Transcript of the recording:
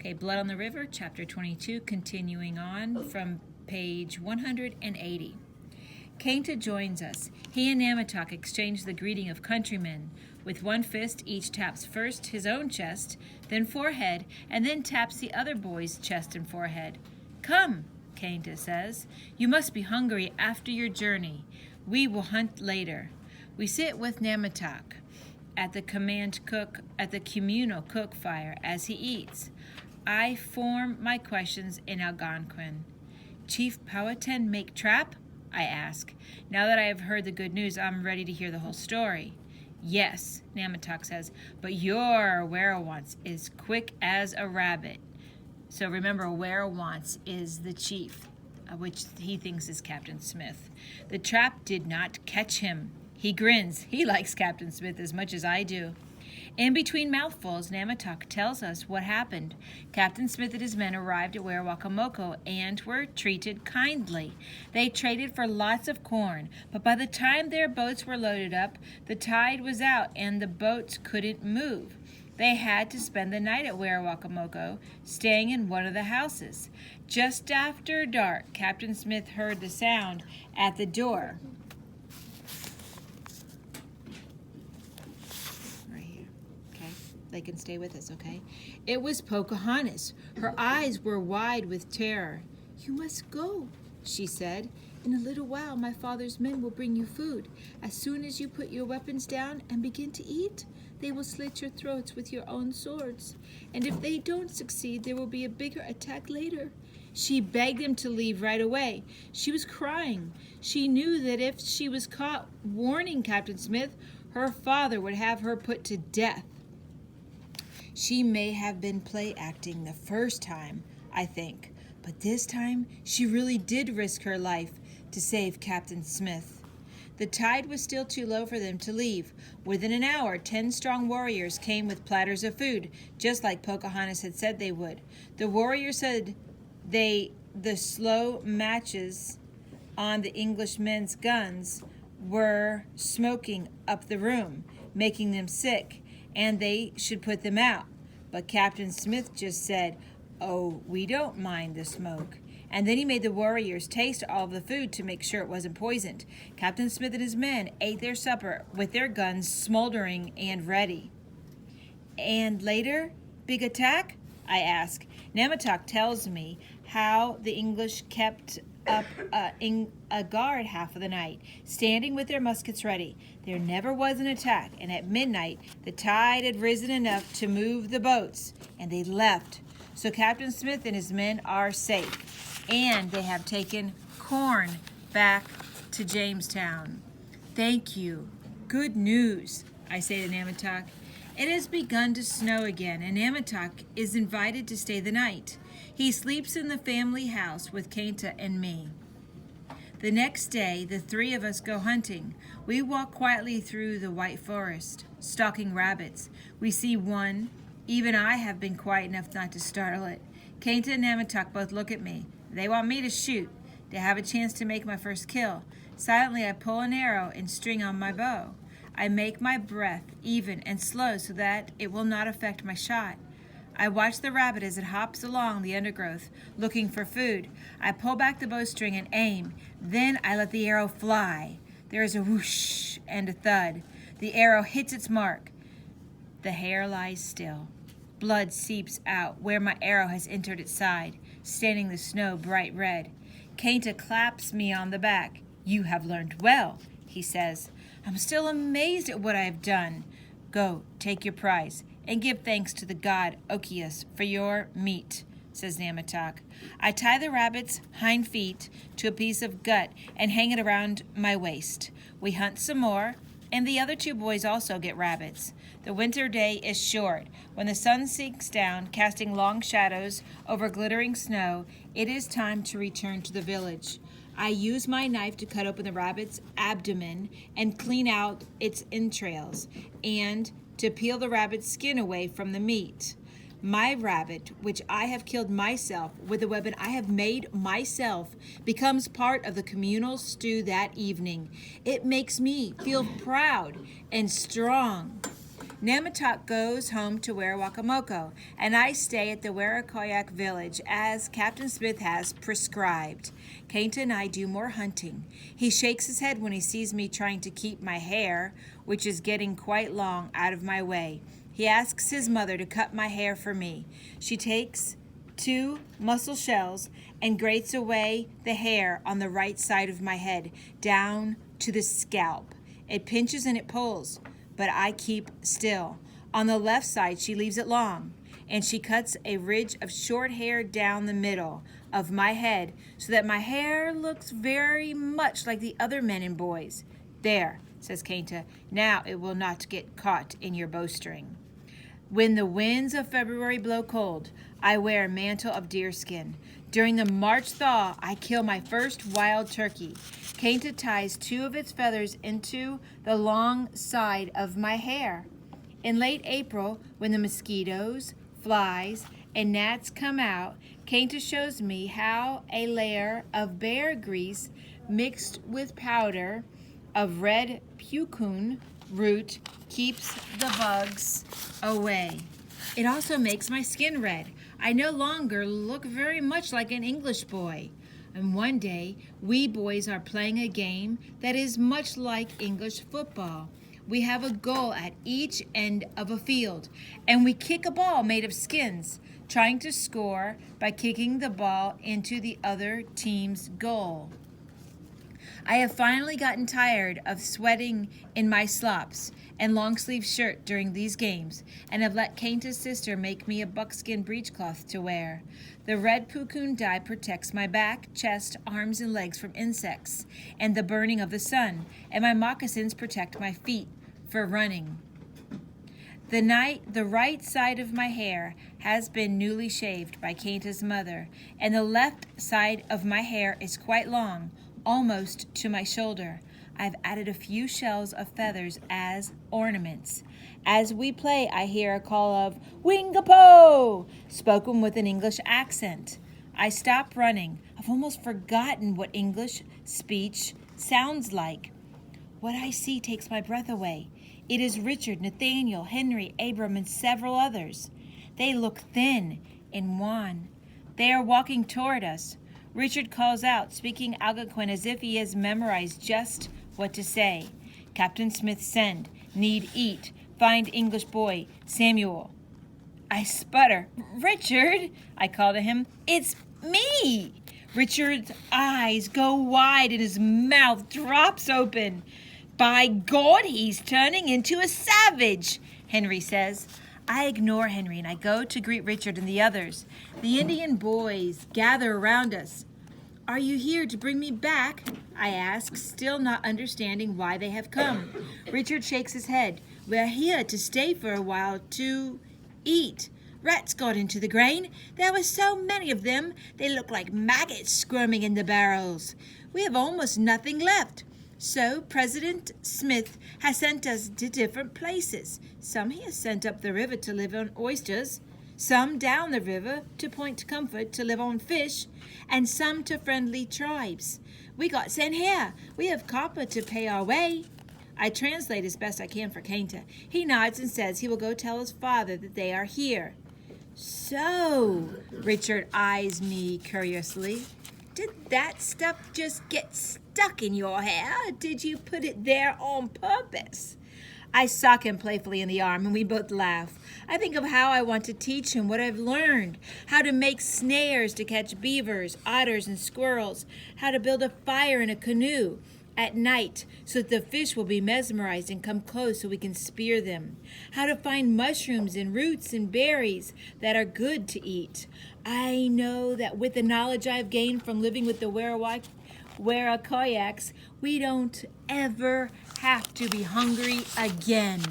Okay, Blood on the River, chapter 22, continuing on from page 180. Kainta joins us. He and Namatok exchange the greeting of countrymen. With one fist, each taps first his own chest, then forehead, and then taps the other boy's chest and forehead. "Come," Kainta says. "You must be hungry after your journey. We will hunt later." We sit with Namatok at the communal cook fire as he eats. I form my questions in Algonquin. "Chief Powhatan make trap?" I ask. Now that I have heard the good news, I'm ready to hear the whole story. "Yes," Namatok says, "but your werewants is quick as a rabbit." So remember, werewants is the chief, which he thinks is Captain Smith. "The trap did not catch him." He grins. He likes Captain Smith as much as I do. In between mouthfuls, Namatok tells us what happened. Captain Smith and his men arrived at Werowocomoco and were treated kindly. They traded for lots of corn, but by the time their boats were loaded up, the tide was out and the boats couldn't move. They had to spend the night at Werowocomoco, staying in one of the houses. Just after dark, Captain Smith heard the sound at the door. They can stay with us, okay? It was Pocahontas. Her eyes were wide with terror. "You must go," she said. "In a little while, my father's men will bring you food. As soon as you put your weapons down and begin to eat, they will slit your throats with your own swords. And if they don't succeed, there will be a bigger attack later." She begged him to leave right away. She was crying. She knew that if she was caught warning Captain Smith, her father would have her put to death. She may have been play acting the first time, I think, but this time she really did risk her life to save Captain Smith. The tide was still too low for them to leave. Within an hour, 10 strong warriors came with platters of food, just like Pocahontas had said they would. The warriors said the slow matches on the Englishmen's guns were smoking up the room, making them sick, and they should put them out. But Captain Smith just said, "Oh, we don't mind the smoke." And then he made the warriors taste all of the food to make sure it wasn't poisoned. Captain Smith and his men ate their supper with their guns smoldering and ready. "And later, big attack?" I ask. Namatok tells me how the English kept up a guard half of the night, standing with their muskets ready. There never was an attack, and at midnight the tide had risen enough to move the boats, and they left. So Captain Smith and his men are safe, and they have taken corn back to Jamestown. "Thank you. Good news," I say to Namatok. It has begun to snow again, and Namatok is invited to stay the night. He sleeps in the family house with Kainta and me. The next day, the three of us go hunting. We walk quietly through the white forest, stalking rabbits. We see one. Even I have been quiet enough not to startle it. Kainta and Namatok both look at me. They want me to shoot, to have a chance to make my first kill. Silently, I pull an arrow and string on my bow. I make my breath even and slow so that it will not affect my shot. I watch the rabbit as it hops along the undergrowth, looking for food. I pull back the bowstring and aim. Then I let the arrow fly. There is a whoosh and a thud. The arrow hits its mark. The hare lies still. Blood seeps out where my arrow has entered its side, staining the snow bright red. Kainta claps me on the back. "You have learned well," he says. "I'm still amazed at what I have done. Go, take your prize, and give thanks to the god Okius for your meat," says Namatok. I tie the rabbit's hind feet to a piece of gut and hang it around my waist. We hunt some more, and the other two boys also get rabbits. The winter day is short. When the sun sinks down, casting long shadows over glittering snow, it is time to return to the village. I use my knife to cut open the rabbit's abdomen and clean out its entrails, and to peel the rabbit's skin away from the meat. My rabbit, which I have killed myself with a weapon I have made myself, becomes part of the communal stew that evening. It makes me feel proud and strong. Namatok goes home to Warawakamoko, and I stay at the Warakoyak village as Captain Smith has prescribed. Kainta and I do more hunting. He shakes his head when he sees me trying to keep my hair, which is getting quite long, out of my way. He asks his mother to cut my hair for me. She takes 2 mussel shells and grates away the hair on the right side of my head, down to the scalp. It pinches and it pulls, but I keep still. On the left side, she leaves it long, and she cuts a ridge of short hair down the middle of my head so that my hair looks very much like the other men and boys. There, says Kainta, now it will not get caught in your bowstring. When the winds of February blow cold, I wear a mantle of deerskin. During the March thaw, I kill my first wild turkey. Kainta ties 2 of its feathers into the long side of my hair. In late April, when the mosquitoes, flies, and gnats come out, Kainta shows me how a layer of bear grease mixed with powder of red puccoon root keeps the bugs away. It also makes my skin red. I no longer look very much like an English boy. And one day, we boys are playing a game that is much like English football. We have a goal at each end of a field, and we kick a ball made of skins, trying to score by kicking the ball into the other team's goal. I have finally gotten tired of sweating in my slops and long-sleeve shirt during these games, and have let Kainta's sister make me a buckskin breechcloth to wear. The red puccoon dye protects my back, chest, arms, and legs from insects and the burning of the sun, and my moccasins protect my feet for running. The right side of my hair has been newly shaved by Kainta's mother, and the left side of my hair is quite long, almost to my shoulder. I've added a few shells of feathers as ornaments. As we play, I hear a call of "Wingapo!" spoken with an English accent. I stop running. I've almost forgotten what English speech sounds like. What I see takes my breath away. It is Richard, Nathaniel, Henry, Abram, and several others. They look thin and wan. They are walking toward us. Richard calls out, speaking Algonquin as if he has memorized just what to say. Captain Smith send, need eat, find English boy, Samuel. I sputter. Richard, I call to him, it's me. Richard's eyes go wide and his mouth drops open. By God, he's turning into a savage, Henry says. I ignore Henry and I go to greet Richard and the others. The Indian boys gather around us. Are you here to bring me back? I ask, still not understanding why they have come. Richard shakes his head. We're here to stay for a while to eat. Rats got into the grain. There were so many of them, they look like maggots squirming in the barrels. We have almost nothing left. So President Smith has sent us to different places. Some he has sent up the river to live on oysters, some down the river to Point Comfort to live on fish, and some to friendly tribes. We got sent here. We have copper to pay our way. I translate as best I can for Kainta. He nods and says he will go tell his father that they are here. So, Richard eyes me curiously. Did that stuff just get stuck in your hair? Did you put it there on purpose? I sock him playfully in the arm, and we both laugh. I think of how I want to teach him what I've learned, how to make snares to catch beavers, otters, and squirrels, how to build a fire in a canoe at night so that the fish will be mesmerized and come close so we can spear them, how to find mushrooms and roots and berries that are good to eat. I know that with the knowledge I've gained from living with the Warakoyaks, we don't ever have to be hungry again.